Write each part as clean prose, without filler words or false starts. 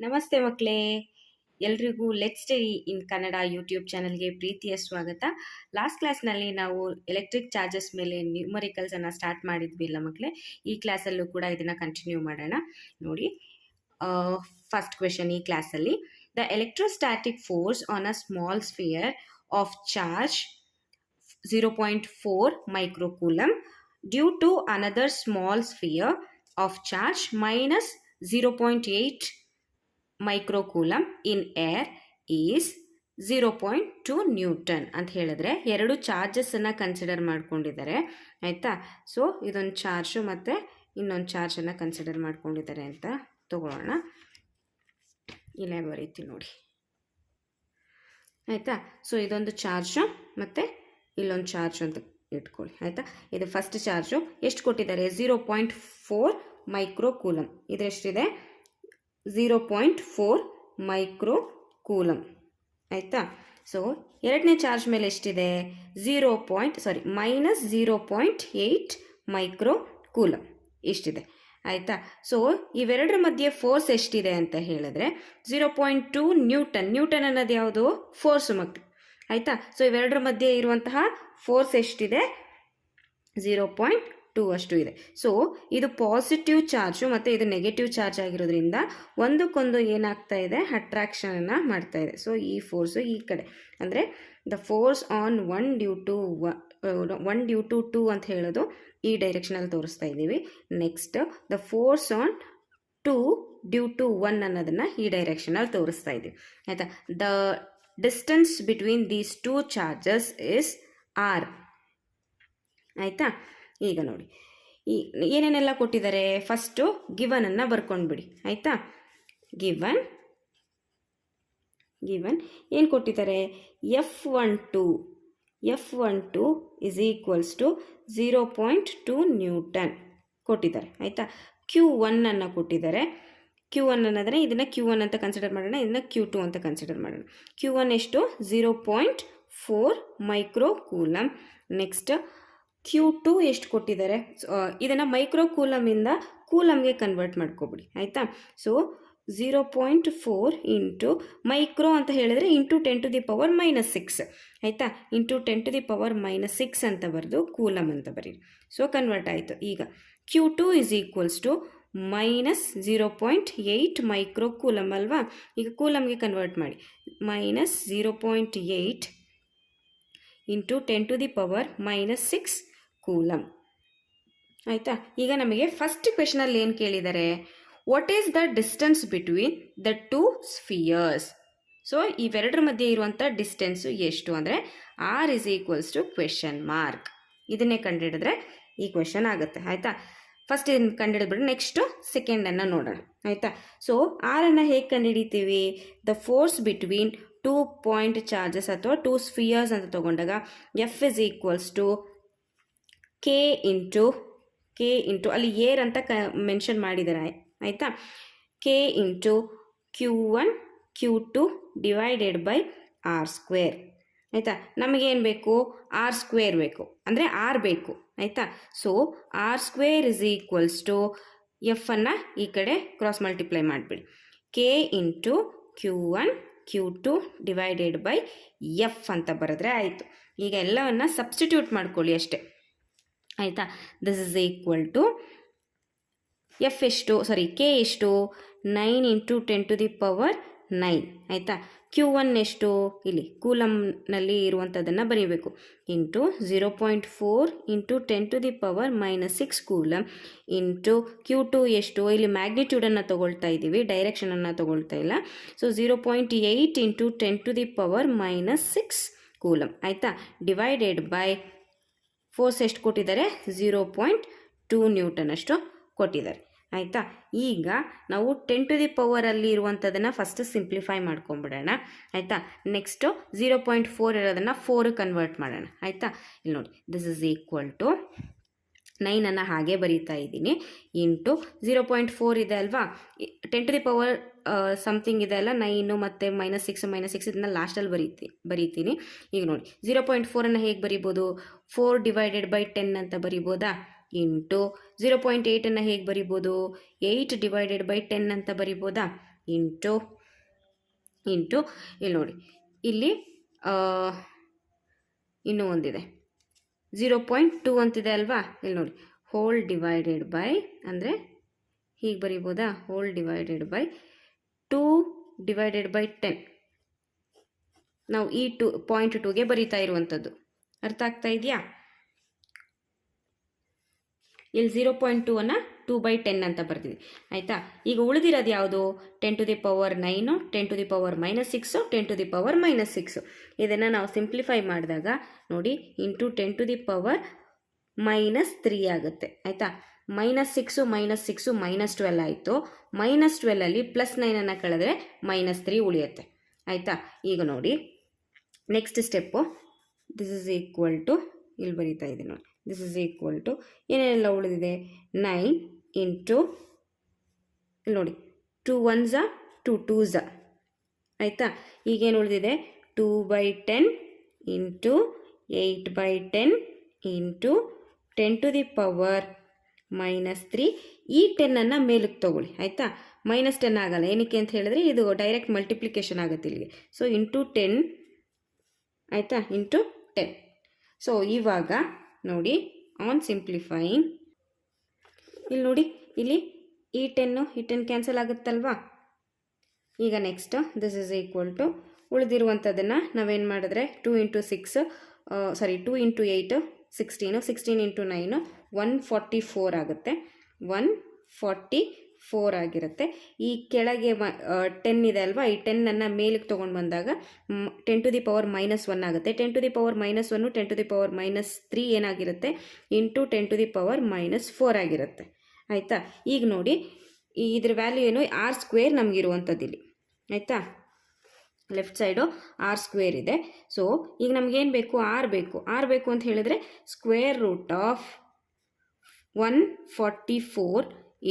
ನಮಸ್ತೆ ಮಕ್ಕಳೇ, ಎಲ್ರಿಗೂ let's study in Kannada YouTube ಚಾನಲ್ಗೆ ಪ್ರೀತಿಯ ಸ್ವಾಗತ. ಲಾಸ್ಟ್ ಕ್ಲಾಸ್ನಲ್ಲಿ ನಾವು ಎಲೆಕ್ಟ್ರಿಕ್ ಚಾರ್ಜಸ್ ಮೇಲೆ ನ್ಯೂಮರಿಕಲ್ಸನ್ನು ಸ್ಟಾರ್ಟ್ ಮಾಡಿದ್ವಿಲ್ಲ ಮಕ್ಕಳೇ. ಈ ಕ್ಲಾಸಲ್ಲೂ ಕೂಡ ಇದನ್ನು ಕಂಟಿನ್ಯೂ ಮಾಡೋಣ. ನೋಡಿ, ಫಸ್ಟ್ ಕ್ವೆಶನ್ ಈ ಕ್ಲಾಸಲ್ಲಿ, the electrostatic force on a small sphere of charge 0.4 microcoulomb due to another small sphere of charge minus 0.8 microcoulomb in air is 0.2 Newton ಅಂತ ಹೇಳಿದ್ರೆ ಎರಡು ಚಾರ್ಜಸ್ಸನ್ನು ಕನ್ಸಿಡರ್ ಮಾಡ್ಕೊಂಡಿದ್ದಾರೆ ಆಯಿತಾ. ಸೊ ಇದೊಂದು ಚಾರ್ಜು ಮತ್ತು ಇನ್ನೊಂದು ಚಾರ್ಜನ್ನು ಕನ್ಸಿಡರ್ ಮಾಡ್ಕೊಂಡಿದ್ದಾರೆ ಅಂತ ತಗೊಳ್ಳೋಣ. ಇಲ್ಲೇ ಬರೀತೀನಿ ನೋಡಿ ಆಯಿತಾ. ಸೊ ಇದೊಂದು ಚಾರ್ಜು ಮತ್ತು ಇಲ್ಲೊಂದು ಚಾರ್ಜ್ ಅಂತ ಇಟ್ಕೊಳ್ಳಿ ಆಯಿತಾ. ಇದು ಫಸ್ಟ್ ಚಾರ್ಜು ಎಷ್ಟು ಕೊಟ್ಟಿದ್ದಾರೆ, 0.4 ಮೈಕ್ರೋಕೂಲಮ್. ಇದೆಷ್ಟಿದೆ, 0.4 ಮೈಕ್ರೋಕೂಲಮ್ ಆಯಿತಾ. ಸೊ ಎರಡನೇ ಚಾರ್ಜ್ ಮೇಲೆ ಎಷ್ಟಿದೆ, ಮೈನಸ್ 0.8 ಮೈಕ್ರೋಕೂಲಮ್ ಇಷ್ಟಿದೆ ಆಯಿತಾ. ಸೊ ಇವೆರಡರ ಮಧ್ಯೆ ಫೋರ್ಸ್ ಎಷ್ಟಿದೆ ಅಂತ ಹೇಳಿದ್ರೆ 0.2 ನ್ಯೂಟನ್. ನ್ಯೂಟನ್ ಅನ್ನೋದು ಯಾವುದು, ಫೋರ್ಸು ಮಕ್ಕಳು ಆಯಿತಾ. ಸೊ ಇವೆರಡರ ಮಧ್ಯೆ ಇರುವಂತಹ ಫೋರ್ಸ್ ಎಷ್ಟಿದೆ, 0.2 ಅಷ್ಟು ಇದೆ. ಸೊ ಇದು ಪಾಸಿಟಿವ್ ಚಾರ್ಜು ಮತ್ತು ಇದು ನೆಗೆಟಿವ್ ಚಾರ್ಜ್ ಆಗಿರೋದ್ರಿಂದ ಒಂದಕ್ಕೊಂದು ಏನಾಗ್ತಾ ಇದೆ, ಅಟ್ರಾಕ್ಷನನ್ನು ಮಾಡ್ತಾ ಇದೆ. ಸೊ ಈ ಫೋರ್ಸು ಈ ಕಡೆ ಅಂದರೆ the force on 1 due to 2 ಅಂತ ಹೇಳೋದು ಈ ಡೈರೆಕ್ಷನಲ್ಲಿ ತೋರಿಸ್ತಾ ಇದ್ದೀವಿ. Next the force on 2 due to 1 ಅನ್ನೋದನ್ನು ಈ ಡೈರೆಕ್ಷನಲ್ಲಿ ತೋರಿಸ್ತಾ ಇದ್ದೀವಿ ಆಯಿತಾ. The distance between these two charges is R ಆಯಿತಾ. ಈಗ ನೋಡಿ ಏನೇನೆಲ್ಲ ಕೊಟ್ಟಿದ್ದಾರೆ, ಫಸ್ಟು ಗಿವನನ್ನು ಬರ್ಕೊಂಡ್ಬಿಡಿ ಆಯಿತಾ. ಗಿವನ್ ಏನು ಕೊಟ್ಟಿದ್ದಾರೆ, F12 is equals to 0.2 Newton ಕೊಟ್ಟಿದ್ದಾರೆ ಆಯಿತಾ. Q1 ಅನ್ನು ಕೊಟ್ಟಿದ್ದಾರೆ. Q1 ಅನ್ನೋದ್ರೆ ಇದನ್ನು Q1 ಅಂತ ಕನ್ಸಿಡರ್ ಮಾಡೋಣ, ಇದನ್ನು Q2 ಅಂತ ಕನ್ಸಿಡರ್ ಮಾಡೋಣ. Q1 ಎಷ್ಟು, 0.4 ಮೈಕ್ರೋಕೂಲಮ್. ನೆಕ್ಸ್ಟ್ Q2 ಎಷ್ಟು ಕೊಟ್ಟಿದ್ದಾರೆ, ಇದನ್ನು ಮೈಕ್ರೋಕೂಲಮಿಂದ ಕೂಲಮ್ಗೆ ಕನ್ವರ್ಟ್ ಮಾಡ್ಕೊಬಿಡಿ ಆಯಿತಾ. ಸೊ 0.4 ಇಂಟು ಮೈಕ್ರೋ ಅಂತ ಹೇಳಿದ್ರೆ ಇಂಟು 10⁻⁻6 ಆಯಿತಾ. ಇಂಟು 10⁻⁻6 ಅಂತ ಬರೆದು ಕೂಲಮ್ ಅಂತ ಬರೀರಿ. ಸೊ ಕನ್ವರ್ಟ್ ಆಯಿತು. ಈಗ Q2 is equals to minus 0.8 microcoulomb ಅಲ್ವಾ. ಈಗ ಕೂಲಮ್ಗೆ ಕನ್ವರ್ಟ್ ಮಾಡಿ, ಮೈನಸ್ 0.8 ಇಂಟು 10⁻⁻6 ಕೂಲಮ್ ಆಯಿತಾ. ಈಗ ನಮಗೆ ಫಸ್ಟ್ ಕ್ವೆಶನಲ್ಲಿ ಏನು ಕೇಳಿದ್ದಾರೆ, what is the distance between the two spheres. So ಇವೆರಡರ ಮಧ್ಯೆ ಇರುವಂಥ ಡಿಸ್ಟೆನ್ಸು ಎಷ್ಟು ಅಂದರೆ R is equals to question mark. ಇದನ್ನೇ ಕಂಡುಹಿಡಿದ್ರೆ ಈ ಕ್ವೆಶನ್ ಆಗುತ್ತೆ ಆಯಿತಾ. ಫಸ್ಟ್ ಇದನ್ನು ಕಂಡುಹಿಡಿದ್ಬಿಟ್ಟು ನೆಕ್ಸ್ಟು ಸೆಕೆಂಡನ್ನು ನೋಡೋಣ ಆಯಿತಾ. ಸೊ ಆರನ್ನು ಹೇಗೆ ಕಂಡುಹಿಡಿತೀವಿ, the force between 2 point charges ಅಥವಾ 2 ಸ್ಫಿಯರ್ಸ್ ಅಂತ ತೊಗೊಂಡಾಗ F is equals to K into ಅಲ್ಲಿ ಏರ್ ಅಂತ ಮೆನ್ಷನ್ ಮಾಡಿದ್ದಾರೆ ಆಯಿತಾ. K into Q1 Q2 divided by R square ಆಯಿತಾ. ನಮಗೇನು ಬೇಕು, ಆರ್ ಸ್ಕ್ವೇರ್ ಬೇಕು ಅಂದರೆ ಆರ್ ಬೇಕು ಆಯಿತಾ. So R square is equals to ಎಫನ್ನು ಈ ಕಡೆ ಕ್ರಾಸ್ ಮಲ್ಟಿಪ್ಲೈ ಮಾಡಿಬಿಡಿ, K into Q1 Q2 divided by F ಅಂತ ಬರೆದ್ರೆ ಆಯಿತು. ಈಗ ಎಲ್ಲವನ್ನು ಸಬ್ಸ್ಟಿಟ್ಯೂಟ್ ಮಾಡ್ಕೊಳ್ಳಿ ಅಷ್ಟೇ ಆಯಿತಾ. This is equal to F ಎಷ್ಟು, ಕೆ ಎಷ್ಟು, 9 ಇಂಟು 10⁻9 ಆಯಿತಾ. Q1 ಎಷ್ಟು, ಇಲ್ಲಿ ಕೂಲಮ್ನಲ್ಲಿ ಇರುವಂಥದ್ದನ್ನು ಬರೀಬೇಕು, into 0.4 into 10⁻⁻6 coulomb into Q2 ಎಷ್ಟು, ಇಲ್ಲಿ ಮ್ಯಾಗ್ನಿಟ್ಯೂಡನ್ನು ತೊಗೊಳ್ತಾ ಇದ್ದೀವಿ, ಡೈರೆಕ್ಷನನ್ನು ತೊಗೊಳ್ತಾ ಇಲ್ಲ. ಸೊ 0.8 ಇಂಟು 10⁻⁻6 ಕೂಲಮ್ ಆಯಿತಾ. ಡಿವೈಡೆಡ್ ಬೈ ಫೋರ್ಸ್ ಎಷ್ಟು ಕೊಟ್ಟಿದ್ದಾರೆ, 0.2 ನ್ಯೂಟನ್ ಅಷ್ಟು ಕೊಟ್ಟಿದ್ದಾರೆ ಆಯಿತಾ. ಈಗ ನಾವು 10⁻⁻ ಅಲ್ಲಿ ಇರುವಂಥದ್ದನ್ನು ಫಸ್ಟ್ ಸಿಂಪ್ಲಿಫೈ ಮಾಡ್ಕೊಂಬಿಡೋಣ ಆಯಿತಾ. ನೆಕ್ಸ್ಟು 0.4 ಇರೋದನ್ನು 4 ಕನ್ವರ್ಟ್ ಮಾಡೋಣ ಆಯಿತಾ. ಇಲ್ಲಿ ನೋಡಿ, ದಿಸ್ ಇಸ್ ಈಕ್ವಲ್ ಟು 9 ಹಾಗೆ ಬರೀತಾ ಇದ್ದೀನಿ, ಇಂಟು 0.4 ಇದೆ ಅಲ್ವಾ, 10⁻⁻ ಸಮಥಿಂಗ್ ಇದೆ ಅಲ್ಲ, 9 ಮತ್ತು -6 ಇದನ್ನ ಲಾಸ್ಟಲ್ಲಿ ಬರೀತೀನಿ. ಈಗ ನೋಡಿ 0.4 ಹೇಗೆ ಬರಿಬೋದು, 4 ಡಿವೈಡೆಡ್ ಬೈ 10 ಅಂತ ಬರಿಬೋದಾ, ಇಂಟು 0.8 ಹೇಗೆ ಬರಿಬೋದು, 8 ಡಿವೈಡೆಡ್ ಬೈ 10 ಅಂತ ಬರಿಬೋದಾ, ಇಂಟು ಇಲ್ಲಿ ನೋಡಿ, ಇಲ್ಲಿ ಇನ್ನೂ ಒಂದಿದೆ 0.2 ಅಂತಿದೆ ಅಲ್ವಾ, ಇಲ್ಲಿ ನೋಡಿ ಹೋಲ್ ಡಿವೈಡೆಡ್ ಬೈ, ಅಂದರೆ ಹೀಗೆ ಬರೀಬೋದಾ, whole divided by 2 divided by 10. ನಾವು ಈ 2.2ಗೆ ಬರೀತಾ ಇರುವಂಥದ್ದು, ಅರ್ಥ ಆಗ್ತಾ ಇದೆಯಾ? ಇಲ್ಲಿ 0.2 ಅನ್ನು 2/10 ಅಂತ ಬರ್ತೀವಿ, ಆಯಿತಾ. ಈಗ ಉಳಿದಿರೋದು ಯಾವುದು? 10 to the power 9, 10 to the power -6, 10 to the power -6. ಇದನ್ನು ನಾವು ಸಿಂಪ್ಲಿಫೈ ಮಾಡಿದಾಗ ನೋಡಿ, ಇಂಟು 10 to the power -3 ಆಗುತ್ತೆ, ಆಯಿತಾ. -6 -12 ಆಯಿತು. -12ಅಲ್ಲಿ +9 ಕಳೆದ್ರೆ -3 ಉಳಿಯುತ್ತೆ, ಆಯಿತಾ. ಈಗ ನೋಡಿ next step, this is equal to, ಇಲ್ಲಿ ಬರೀತಾ ಇದ್ದೀನಿ ನೋಡಿ, ದಿಸ್ ಇಸ್ ಈಕ್ವಲ್ ಟು ಏನೇನೆಲ್ಲ ಉಳಿದಿದೆ, 9 ಇಂಟು ಇಲ್ಲಿ ನೋಡಿ 2 1s 2 2s, ಆಯಿತಾ. ಈಗೇನು ಉಳಿದಿದೆ 2/10 into 8/10 into 10 to the power -3. ಈ 10ಅನ್ನು ಮೇಲಕ್ಕೆ ತೊಗೊಳ್ಳಿ, ಆಯಿತಾ. -10 ಆಗಲ್ಲ, ಏನಕ್ಕೆ ಅಂತ ಹೇಳಿದ್ರೆ ಇದು ಡೈರೆಕ್ಟ್ ಮಲ್ಟಿಪ್ಲಿಕೇಶನ್ ಆಗುತ್ತೆ ಇಲ್ಲಿಗೆ. ಸೊ ಇಂಟು 10, ಆಯಿತಾ, ಇಂಟು 10. ಸೊ ಇವಾಗ ನೋಡಿ ಆನ್ ಸಿಂಪ್ಲಿಫೈಯಿಂಗ್, ಇಲ್ಲಿ ನೋಡಿ, ಇಲ್ಲಿ ಈ 10 ಕ್ಯಾನ್ಸಲ್ ಆಗುತ್ತಲ್ವಾ. ಈಗ next this is equal to ಉಳಿದಿರುವಂಥದ್ದನ್ನು ನಾವೇನು ಮಾಡಿದ್ರೆ 2 × 8 16, 16 × 9 144 ಆಗುತ್ತೆ, 144 ಆಗಿರುತ್ತೆ. ಈ ಕೆಳಗೆ 10 ಇದೆ ಅಲ್ವಾ, ಈ 10ಅನ್ನು ಮೇಲಕ್ಕೆ ತೊಗೊಂಡು ಬಂದಾಗ 10 to the power -1 ಆಗುತ್ತೆ. 10 to the power -1 10 to the power -3 ಏನಾಗಿರುತ್ತೆ, ಇಂಟು 10 to the power -4 ಆಗಿರುತ್ತೆ, ಆಯಿತಾ. ಈಗ ನೋಡಿ ಇದ್ರ ವ್ಯಾಲ್ಯೂ ಏನು, r² ನಮಗಿರುವಂಥದ್ದು ಇಲ್ಲಿ, ಆಯಿತಾ. ಲೆಫ್ಟ್ ಸೈಡು r² ಇದೆ. ಸೊ ಈಗ ನಮಗೇನು ಬೇಕು, r ಬೇಕು ಅಂತ ಹೇಳಿದ್ರೆ √144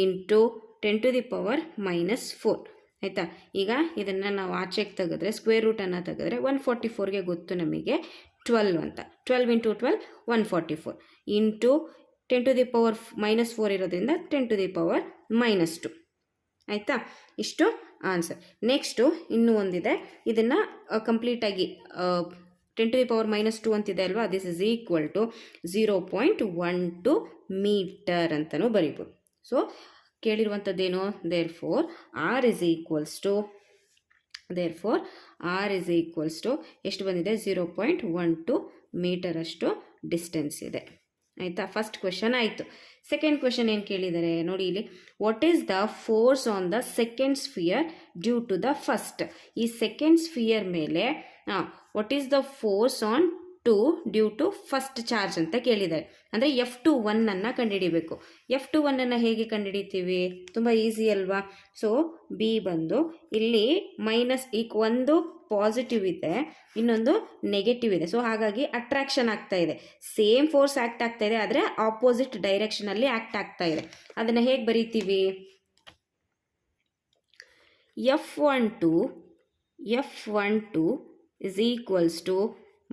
ಇಂಟು 10 to the power -4, ಆಯಿತಾ. ಈಗ ಇದನ್ನು ನಾವು ಆಚೆಗೆ ತೆಗೆದ್ರೆ √ಅನ್ನು ತೆಗೆದ್ರೆ 144ಗೆ ಗೊತ್ತು ನಮಗೆ 12 ಅಂತ. 12 × 12 144 ಇಂಟು 10 to the power -4 ಇರೋದ್ರಿಂದ 10 to the power -2, ಆಯಿತಾ. ಇಷ್ಟು ಆನ್ಸರ್. ನೆಕ್ಸ್ಟು ಇನ್ನೂ ಒಂದಿದೆ, ಇದನ್ನು ಕಂಪ್ಲೀಟಾಗಿ 10 to the power -2 ಅಂತಿದೆ ಅಲ್ವಾ, this is equal to 0.12 metre ಅಂತಲೂ ಬರೀಬೋದು. ಸೊ ಕೇಳಿರುವಂಥದ್ದೇನು, therefore r is equals to ಎಷ್ಟು ಬಂದಿದೆ, 0.12 ಮೀಟರ್ ಅಷ್ಟು ಡಿಸ್ಟೆನ್ಸ್ ಇದೆ, ಆಯಿತಾ. ಫಸ್ಟ್ ಕ್ವೆಶನ್ ಆಯಿತು. ಸೆಕೆಂಡ್ ಕ್ವೆಶನ್ ಏನು ಕೇಳಿದ್ದಾರೆ ನೋಡಿ ಇಲ್ಲಿ, what is the force on the second sphere due to the first. ಈ ಸೆಕೆಂಡ್ ಸ್ಫಿಯರ್ ಮೇಲೆ what is the force on 2 due to first charge ಅಂತ ಕೇಳಿದ್ದಾರೆ. ಅಂದರೆ F21 ಕಂಡುಹಿಡಿಬೇಕು. F21 ಹೇಗೆ ಕಂಡುಹಿಡಿತೀವಿ, ತುಂಬ ಈಸಿ ಅಲ್ವಾ. ಸೊ ಬಿ ಬಂದು ಇಲ್ಲಿ ಒಂದು ಪಾಸಿಟಿವ್ ಇದೆ, ಇನ್ನೊಂದು ನೆಗೆಟಿವ್ ಇದೆ. ಸೊ ಹಾಗಾಗಿ ಅಟ್ರಾಕ್ಷನ್ ಆಗ್ತಾ ಇದೆ, ಸೇಮ್ ಫೋರ್ಸ್ ಆ್ಯಕ್ಟ್ ಆಗ್ತಾ ಇದೆ, ಆದರೆ ಆಪೋಸಿಟ್ ಡೈರೆಕ್ಷನಲ್ಲಿ ಆ್ಯಕ್ಟ್ ಆಗ್ತಾ ಇದೆ. ಅದನ್ನು ಹೇಗೆ ಬರೀತೀವಿ, F12 is equals to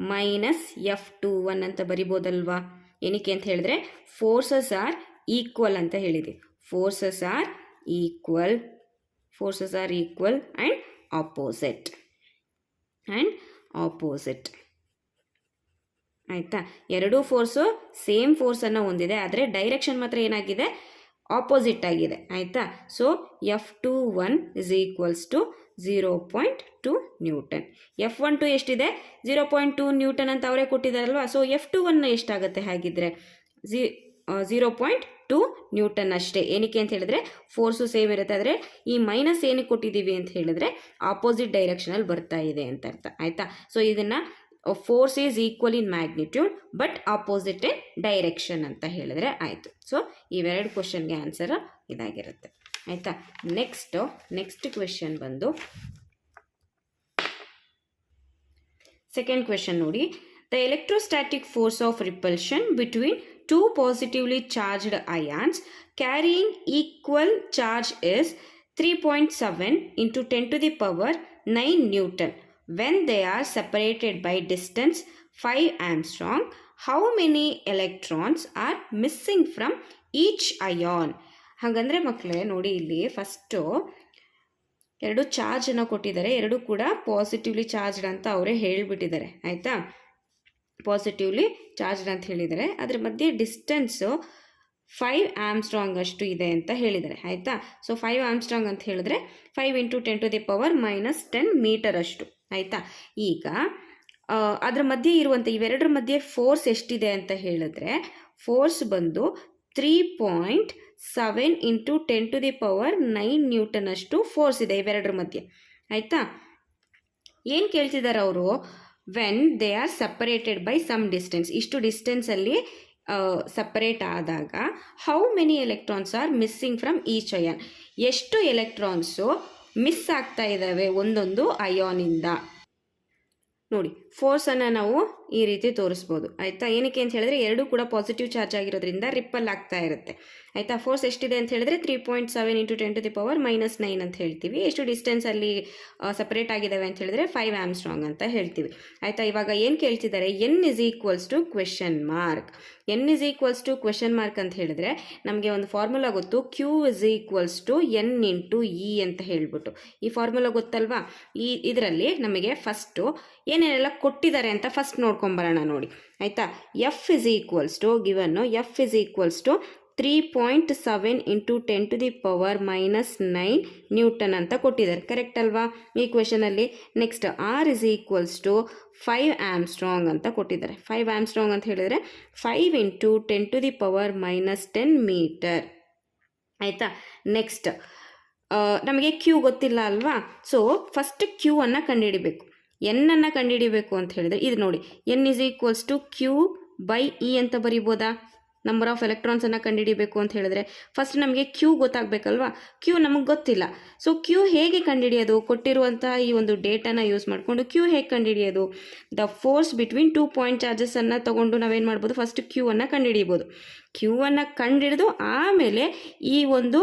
-F21 ಅಂತ ಬರಿಬೋದಲ್ವಾ. ಏನಕ್ಕೆ ಅಂತ ಹೇಳಿದ್ರೆ ಫೋರ್ಸಸ್ ಆರ್ ಈಕ್ವಲ್ ಅಂತ ಹೇಳಿದ್ವಿ. Forces are equal and opposite, ಆಯಿತಾ. ಎರಡೂ ಫೋರ್ಸು ಸೇಮ್ ಫೋರ್ಸನ್ನು ಹೊಂದಿದೆ, ಆದರೆ ಡೈರೆಕ್ಷನ್ ಮಾತ್ರ ಏನಾಗಿದೆ, ಆಪೋಸಿಟ್ ಆಗಿದೆ, ಆಯಿತಾ. So F21 is equals to 0.2 Newton. F12 ಎಷ್ಟಿದೆ, 0.2 ನ್ಯೂಟನ್ ಅಂತ ಅವರೇ ಕೊಟ್ಟಿದ್ದಾರಲ್ವ. ಸೊ F21 ಎಷ್ಟಾಗುತ್ತೆ ಹಾಗಿದ್ರೆ, 0.2 ನ್ಯೂಟನ್ ಅಷ್ಟೇ. ಏನಕ್ಕೆ ಅಂತ ಹೇಳಿದ್ರೆ ಫೋರ್ಸು ಸೇಮ್ ಇರುತ್ತೆ, ಆದರೆ ಈ ಮೈನಸ್ ಏನಕ್ಕೆ ಕೊಟ್ಟಿದ್ದೀವಿ ಅಂತ ಹೇಳಿದ್ರೆ ಆಪೋಸಿಟ್ ಡೈರೆಕ್ಷನಲ್ಲಿ ಬರ್ತಾ ಇದೆ ಅಂತ ಅರ್ಥ, ಆಯಿತಾ. ಸೊ ಇದನ್ನು force is equal in magnitude but opposite in direction ಅಂತ ಹೇಳಿದ್ರೆ ಆಯಿತು. ಸೊ ಇವೆರಡು ಕ್ವಶನ್ಗೆ ಆನ್ಸರ್ ಇದಾಗಿರುತ್ತೆ, ಆಯಿತಾ. ನೆಕ್ಸ್ಟ್ ಕ್ವೆಶನ್ ಬಂದು ಸೆಕೆಂಡ್ ಕ್ವೆಶನ್ ನೋಡಿ, the electrostatic force of repulsion between two positively charged ions carrying equal charge is 3.7 into 10 to the power 9 Newton when they are separated by distance 5 angstrom. How many electrons are missing from each ion? ಹಾಗಂದರೆ ಮಕ್ಕಳೇ ನೋಡಿ, ಇಲ್ಲಿ first ಎರಡು ಚಾರ್ಜನ್ನು ಕೊಟ್ಟಿದ್ದಾರೆ, ಎರಡು ಕೂಡ positively charged ಅಂತ ಅವರೇ ಹೇಳಿಬಿಟ್ಟಿದ್ದಾರೆ ಆಯಿತಾ. ಪಾಸಿಟಿವ್ಲಿ ಚಾರ್ಜ್ಡ್ ಅಂತ ಹೇಳಿದ್ದಾರೆ. ಅದರ ಮಧ್ಯೆ ಡಿಸ್ಟೆನ್ಸು 5 ಆಮ್ಸ್ಟ್ರಾಂಗ್ ಅಷ್ಟು ಇದೆ ಅಂತ ಹೇಳಿದ್ದಾರೆ ಆಯಿತಾ. ಸೊ 5 ಆಮ್ಸ್ಟ್ರಾಂಗ್ ಅಂತ ಹೇಳಿದ್ರೆ 5 × 10⁻⁻10 ಮೀಟರ್ ಅಷ್ಟು ಆಯಿತಾ. ಈಗ ಅದರ ಮಧ್ಯೆ ಇರುವಂಥ ಇವೆರಡರ ಮಧ್ಯೆ ಫೋರ್ಸ್ ಎಷ್ಟಿದೆ ಅಂತ ಹೇಳಿದ್ರೆ ಫೋರ್ಸ್ ಬಂದು 3.7 × 10⁻9 ನ್ಯೂಟನ್ ಅಷ್ಟು ಫೋರ್ಸ್ ಇದೆ ಇವೆರಡರ ಮಧ್ಯೆ ಆಯಿತಾ. ಏನು ಕೇಳ್ತಿದ್ದಾರೆ ಅವರು, when they are separated by some distance, ಇಷ್ಟು ಡಿಸ್ಟೆನ್ಸಲ್ಲಿ ಸಪರೇಟ್ ಆದಾಗ how many electrons are missing from each ion, ಎಷ್ಟು ಎಲೆಕ್ಟ್ರಾನ್ಸು ಮಿಸ್ ಆಗ್ತಾ ಇದ್ದಾವೆ ಒಂದೊಂದು ಅಯಾನಿಂದ. ನೋಡಿ ಫೋರ್ಸನ್ನು ನಾವು ಈ ರೀತಿ ತೋರಿಸ್ಬೋದು ಆಯಿತಾ. ಏನಕ್ಕೆ ಅಂತ ಹೇಳಿದ್ರೆ ಎರಡೂ ಕೂಡ ಪಾಸಿಟಿವ್ ಚಾರ್ಜ್ ಆಗಿರೋದ್ರಿಂದ ರಿಪ್ಪಲ್ ಆಗ್ತಾ ಇರುತ್ತೆ ಆಯಿತಾ. ಫೋರ್ಸ್ ಎಷ್ಟಿದೆ ಅಂತ ಹೇಳಿದ್ರೆ 3.7 × 10⁻⁻9 ಅಂತ ಹೇಳ್ತೀವಿ. ಎಷ್ಟು ಡಿಸ್ಟೆನ್ಸಲ್ಲಿ ಸಪ್ರೇಟ್ ಆಗಿದ್ದಾವೆ ಅಂತ ಹೇಳಿದ್ರೆ 5 ಆಮ್ಸ್ಟ್ರಾಂಗ್ ಅಂತ ಹೇಳ್ತೀವಿ ಆಯಿತಾ. ಇವಾಗ ಏನು ಕೇಳ್ತಿದ್ದಾರೆ, n = question mark. n = question mark ಅಂತ ಹೇಳಿದ್ರೆ ನಮಗೆ ಒಂದು ಫಾರ್ಮುಲಾ ಗೊತ್ತು, Q = n × E ಅಂತ ಹೇಳ್ಬಿಟ್ಟು. ಈ ಫಾರ್ಮುಲಾ ಗೊತ್ತಲ್ವಾ. ಇದರಲ್ಲಿ ನಮಗೆ ಫಸ್ಟು ಏನೇನೆಲ್ಲ ಕೊಟ್ಟಿದ್ದಾರೆ ಅಂತ ಫಸ್ಟ್ ನೋಡ್ಕೊಂಬರೋಣ ನೋಡಿ ಆಯಿತಾ. F ಗಿವನ್ನು F = 3.7 × 10⁻⁻9 ನ್ಯೂಟನ್ ಅಂತ ಕೊಟ್ಟಿದ್ದಾರೆ, ಕರೆಕ್ಟ್ ಅಲ್ವಾ ಈ ಕ್ವೆಶನಲ್ಲಿ. ನೆಕ್ಸ್ಟ್ R = 5 ಆಮ್ಸ್ಟ್ರಾಂಗ್ ಅಂತ ಕೊಟ್ಟಿದ್ದಾರೆ. 5 ಆಮ್ಸ್ಟ್ರಾಂಗ್ ಅಂತ ಹೇಳಿದರೆ 5 × 10⁻⁻10 ಮೀಟರ್ ಆಯಿತಾ. ನೆಕ್ಸ್ಟ್ ನಮಗೆ ಕ್ಯೂ ಗೊತ್ತಿಲ್ಲ ಅಲ್ವಾ. ಸೊ ಫಸ್ಟ್ ಕ್ಯೂ ಅನ್ನು ಕಂಡುಹಿಡಿಬೇಕು, ಎನ್ನನ್ನು ಕಂಡುಹಿಡಿಬೇಕು ಅಂತ ಹೇಳಿದರೆ ಇದು ನೋಡಿ, n = Q/E ಅಂತ ಬರಿಬೋದಾ. ನಂಬರ್ ಆಫ್ ಎಲೆಕ್ಟ್ರಾನ್ಸನ್ನು ಕಂಡುಹಿಡಿಬೇಕು ಅಂತ ಹೇಳಿದ್ರೆ ಫಸ್ಟ್ ನಮಗೆ ಕ್ಯೂ ಗೊತ್ತಾಗಬೇಕಲ್ವಾ. ಕ್ಯೂ ನಮಗೆ ಗೊತ್ತಿಲ್ಲ. ಸೊ ಕ್ಯೂ ಹೇಗೆ ಕಂಡುಹಿಡಿಯೋದು, ಕೊಟ್ಟಿರುವಂತಹ ಈ ಒಂದು ಡೇಟಾನ ಯೂಸ್ ಮಾಡಿಕೊಂಡು ಕ್ಯೂ ಹೇಗೆ ಕಂಡುಹಿಡಿಯೋದು, ದ ಫೋರ್ಸ್ ಬಿಟ್ವೀನ್ 2 ಪಾಯಿಂಟ್ ಚಾರ್ಜಸನ್ನು ತೊಗೊಂಡು ನಾವೇನು ಮಾಡ್ಬೋದು, ಫಸ್ಟ್ ಕ್ಯೂ ಅನ್ನು ಕಂಡುಹಿಡಿಬೋದು. ಕ್ಯೂ ಅನ್ನು ಕಂಡುಹಿಡಿದು ಆಮೇಲೆ ಈ ಒಂದು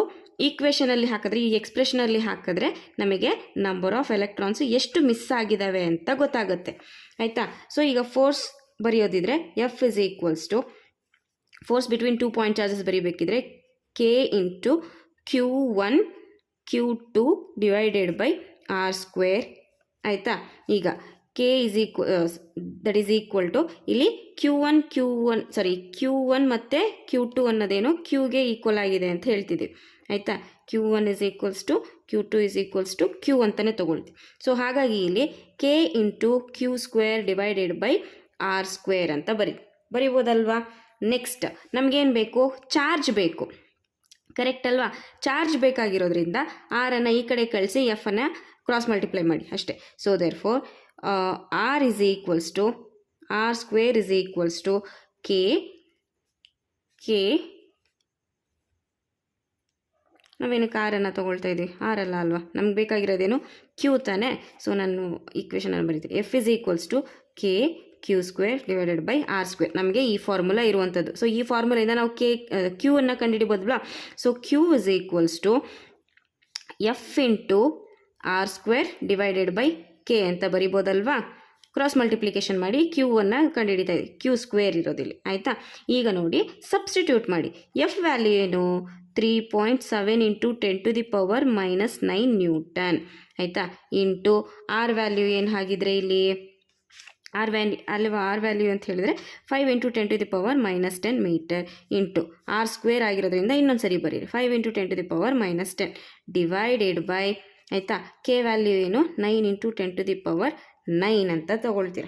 ಈಕ್ವೇಷನಲ್ಲಿ ಹಾಕಿದ್ರೆ, ಈ ಎಕ್ಸ್ಪ್ರೆಷನಲ್ಲಿ ಹಾಕಿದ್ರೆ ನಮಗೆ ನಂಬರ್ ಆಫ್ ಎಲೆಕ್ಟ್ರಾನ್ಸ್ ಎಷ್ಟು ಮಿಸ್ ಆಗಿದ್ದಾವೆ ಅಂತ ಗೊತ್ತಾಗುತ್ತೆ ಆಯಿತಾ. ಸೊ ಈಗ ಫೋರ್ಸ್ ಬರೆಯೋದಿದ್ರೆ F = force between 2 point charges ಬರೀಬೇಕಿದ್ರೆ K × Q1 Q2 / R² ಆಯಿತಾ. ಈಗ K = ಇಲ್ಲಿ Q1 ಮತ್ತು Q2 ಅನ್ನೋದೇನು Qಗೆ ಈಕ್ವಲ್ ಆಗಿದೆ ಅಂತ ಹೇಳ್ತಿದ್ದೀವಿ ಆಯಿತಾ. Q1 = Q2 = Q ಅಂತಲೇ ತೊಗೊಳ್ತೀವಿ. ಸೊ ಹಾಗಾಗಿ ಇಲ್ಲಿ K × Q² / R² ಅಂತ ಬರಿಬೋದಲ್ವಾ. ನೆಕ್ಸ್ಟ್ ನಮಗೇನು ಬೇಕು, ಚಾರ್ಜ್ ಬೇಕು, ಕರೆಕ್ಟ್ ಅಲ್ವಾ. ಚಾರ್ಜ್ ಬೇಕಾಗಿರೋದ್ರಿಂದ ಆರನ್ನು ಈ ಕಡೆ ಕಳಿಸಿ ಎಫನ್ನು ಕ್ರಾಸ್ ಮಲ್ಟಿಪ್ಲೈ ಮಾಡಿ ಅಷ್ಟೇ. So therefore R = R² = K ನಾವೇನಕ್ಕೆ ಆರನ್ನು ತೊಗೊಳ್ತಾ ಇದ್ದೀವಿ, ಆರಲ್ಲ ಅಲ್ವಾ, ನಮ್ಗೆ ಬೇಕಾಗಿರೋದೇನು ಕ್ಯೂ ತಾನೇ. ಸೊ ನಾನು ಈಕ್ವೇಷನನ್ನು ಬರೀತೀನಿ. F = K Q² / R². ನಮಗೆ ಈ ಫಾರ್ಮುಲಾ ಇರುವಂಥದ್ದು. ಸೊ ಈ ಫಾರ್ಮುಲೆಯಿಂದ ನಾವು ಕ್ಯೂ ಅನ್ನು ಕಂಡುಹಿಡಿಬೋದಲ್ವಾ. So Q = F × R² / K ಅಂತ ಬರಿಬೋದಲ್ವಾ. ಕ್ರಾಸ್ ಮಲ್ಟಿಪ್ಲಿಕೇಶನ್ ಮಾಡಿ ಕ್ಯೂವನ್ನು ಕಂಡುಹಿಡಿತಾ ಇದ್ದೀವಿ, Q² ಇರೋದಿಲ್ಲ ಆಯಿತಾ. ಈಗ ನೋಡಿ ಸಬ್ಸ್ಟಿಟ್ಯೂಟ್ ಮಾಡಿ. ಎಫ್ ವ್ಯಾಲ್ಯೂ ಏನು, 3.7 × 10⁻⁻9 ನ್ಯೂಟನ್ ಆಯಿತಾ. ಇಂಟು ಆರ್ ವ್ಯಾಲ್ಯೂ ಏನು ಹಾಗಿದ್ರೆ ಇಲ್ಲಿ ಆರ್ ವ್ಯಾಲ್ಯೂ ಅಂತ ಹೇಳಿದರೆ 5 × 10⁻⁻10 ಮೀಟರ್ ಇಂಟು R² ಆಗಿರೋದ್ರಿಂದ ಇನ್ನೊಂದು ಸರಿ ಬರೀರಿ 5 × 10⁻⁻10 ಡಿವೈಡೆಡ್ ಬೈ ಆಯಿತಾ. ಕೆ ವ್ಯಾಲ್ಯೂ ಏನು 9 × 10⁻9 ಅಂತ ತೊಗೊಳ್ತೀರ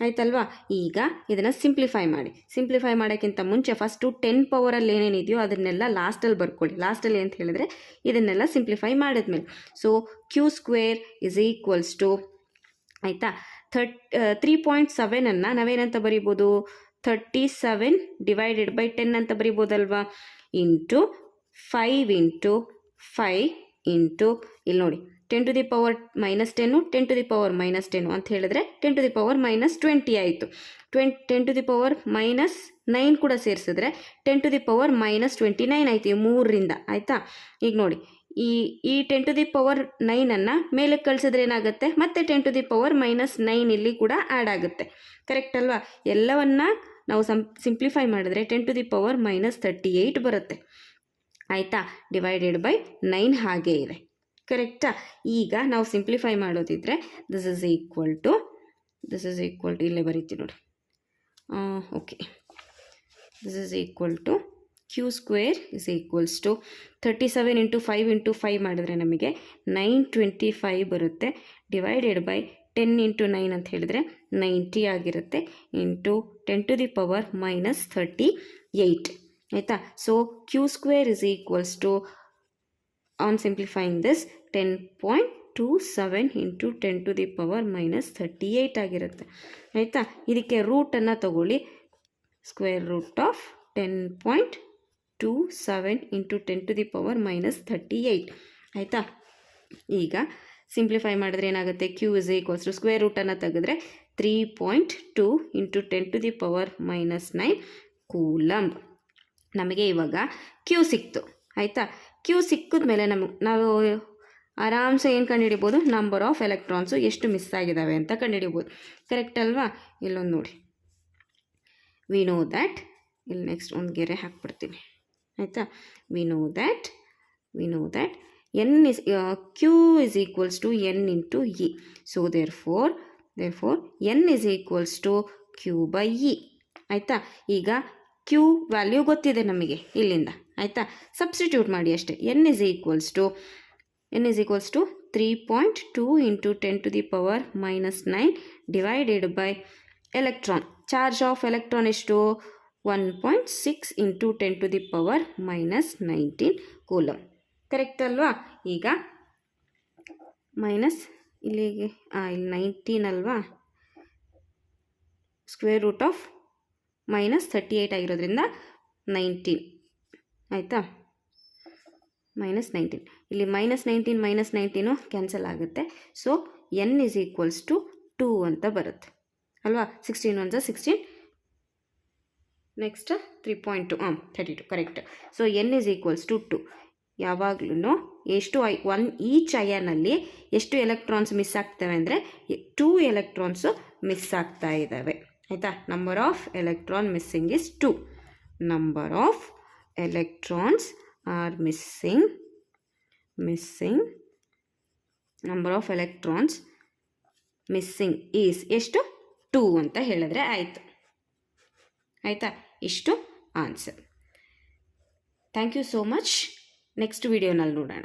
ಆಯ್ತಲ್ವಾ. ಈಗ ಇದನ್ನು ಸಿಂಪ್ಲಿಫೈ ಮಾಡಿ. ಸಿಂಪ್ಲಿಫೈ ಮಾಡೋಕ್ಕಿಂತ ಮುಂಚೆ ಫಸ್ಟು 10 ಪವರಲ್ಲಿ ಏನೇನಿದೆಯೋ ಅದನ್ನೆಲ್ಲ ಲಾಸ್ಟಲ್ಲಿ ಬರ್ಕೊಳ್ಳಿ. ಲಾಸ್ಟಲ್ಲಿ ಅಂತ ಹೇಳಿದ್ರೆ ಇದನ್ನೆಲ್ಲ ಸಿಂಪ್ಲಿಫೈ ಮಾಡಿದ್ಮೇಲೆ ಸೊ Q² ಆಯಿತಾ 3.7 ನಾವೇನಂತ ಬರಿಬೋದು 37 ಡಿವೈಡೆಡ್ ಬೈ 10 ಅಂತ ಬರಿಬೋದಲ್ವಾ. ಇಂಟು 5 × 5 ಇಂಟು ಇಲ್ಲಿ ನೋಡಿ 10⁻⁻10 10⁻⁻10 ಅಂತ ಹೇಳಿದ್ರೆ 10⁻⁻20 ಆಯಿತು. 10⁻⁻9 ಕೂಡ ಸೇರಿಸಿದ್ರೆ 10⁻⁻29 ಆಯಿತು ಈ 3ರಿಂದ ಆಯಿತಾ. ಈಗ ನೋಡಿ ಈ 10⁻9 ಮೇಲೆ ಕಳಿಸಿದ್ರೆ ಏನಾಗುತ್ತೆ, ಮತ್ತೆ 10⁻⁻9 ಇಲ್ಲಿ ಕೂಡ ಆ್ಯಡ್ ಆಗುತ್ತೆ. ಕರೆಕ್ಟ್ ಅಲ್ವಾ. ಎಲ್ಲವನ್ನ ನಾವು ಸಿಂಪ್ಲಿಫೈ ಮಾಡಿದ್ರೆ 10⁻⁻38 ಬರುತ್ತೆ ಆಯಿತಾ. ಡಿವೈಡೆಡ್ ಬೈ 9 ಹಾಗೇ ಇದೆ ಕರೆಕ್ಟಾ? ಈಗ ನಾವು ಸಿಂಪ್ಲಿಫೈ ಮಾಡೋದಿದ್ರೆ ದಿಸ್ ಇಸ್ ಈಕ್ವಲ್ ಟು ಇಲ್ಲೇ ಬರೀತೀವಿ ನೋಡಿ. Okay, this is equal to Q square is equals to 37 into 5 into 5 ಮಾಡಿದ್ರೆ ನಮಗೆ 925 ಬರುತ್ತೆ, ಡಿವೈಡೆಡ್ ಬೈ 10 ಇಂಟು 9 ಅಂತ ಹೇಳಿದ್ರೆ 90 ಆಗಿರುತ್ತೆ, ಇಂಟು 10⁻⁻38 ಆಯಿತಾ. So q square is equals to, on simplifying this, 10.27 into 10⁻⁻38 ಆಗಿರುತ್ತೆ ಆಯಿತಾ. ಇದಕ್ಕೆ ರೂಟನ್ನು ತಗೊಳ್ಳಿ, ಸ್ಕ್ವೇರ್ ರೂಟ್ ಆಫ್ 10.27 ಇಂಟು 10⁻⁻38 ಆಯಿತಾ. ಈಗ ಸಿಂಪ್ಲಿಫೈ ಮಾಡಿದ್ರೆ ಏನಾಗುತ್ತೆ, Q is equals to square ರೂಟನ್ನು ತೆಗೆದ್ರೆ 3.2 ಇಂಟು 10⁻⁻9 ಕೂಲಂಬ್. ನಮಗೆ ಇವಾಗ ಕ್ಯೂ ಸಿಕ್ತು ಆಯಿತಾ. ಕ್ಯೂ ಸಿಕ್ಕಿದ ಮೇಲೆ ನಾವು ಆರಾಮ್ಸೆ ಏನು ಕಂಡುಹಿಡಿಬೋದು, ನಂಬರ್ ಆಫ್ ಎಲೆಕ್ಟ್ರಾನ್ಸು ಎಷ್ಟು ಮಿಸ್ ಆಗಿದ್ದಾವೆ ಅಂತ ಕಂಡುಹಿಡಿಬೋದು. ಕರೆಕ್ಟ್ ಅಲ್ವಾ? ಇಲ್ಲೊಂದು ನೋಡಿ, ವಿ ನೋ ದ್ಯಾಟ್, ಇಲ್ಲಿ ನೆಕ್ಸ್ಟ್ ಒಂದು ಗೆರೆ ಹಾಕ್ಬಿಡ್ತೀನಿ ಆಯಿತಾ. We know that q is equals to n into e. So therefore n is equals to q by e ಆಯಿತಾ. ಈಗ ಕ್ಯೂ ವ್ಯಾಲ್ಯೂ ಗೊತ್ತಿದೆ ನಮಗೆ ಇಲ್ಲಿಂದ ಆಯಿತಾ. ಸಬ್ಸ್ಟಿಟ್ಯೂಟ್ ಮಾಡಿ ಅಷ್ಟೇ. N is equals to 3.2 into 10⁻⁻9 divided by electron. Charge of electron ಎಷ್ಟು? 1.6 into 10⁻⁻19 coulomb. Correct ಅಲ್ವಾ? ಈಗ ಮೈನಸ್ ಇಲ್ಲಿಗೆ ಇಲ್ಲಿ 19 ಅಲ್ವಾ, ಸ್ಕ್ವೇರ್ ರೂಟ್ ಆಫ್ -38 ಆಗಿರೋದ್ರಿಂದ 19 ಆಯಿತಾ. -19 ಇಲ್ಲಿ -19 ಕ್ಯಾನ್ಸಲ್ ಆಗುತ್ತೆ. So n is equals to 2 ಅಂತ ಬರುತ್ತೆ ಅಲ್ವಾ. 16 1 16, next 3.2 32 correct. So n is equals to 2. ಯಾವಾಗಲೂ ಎಷ್ಟು ಈಚ್ ಅಯಾನಲ್ಲಿ ಎಷ್ಟು ಎಲೆಕ್ಟ್ರಾನ್ಸ್ ಮಿಸ್ ಆಗ್ತವೆ ಅಂದರೆ 2 ಎಲೆಕ್ಟ್ರಾನ್ಸು ಮಿಸ್ ಆಗ್ತಾ ಇದ್ದಾವೆ ಆಯಿತಾ. Number of electron missing is 2. Number of electrons are missing number of electrons missing is ಎಷ್ಟು? 2 ಅಂತ ಹೇಳಿದ್ರೆ ಆಯಿತು ಆಯಿತಾ. ಇಷ್ಟು answer. Thank you so much. Next ವಿಡಿಯೋನಲ್ಲಿ ನೋಡೋಣ.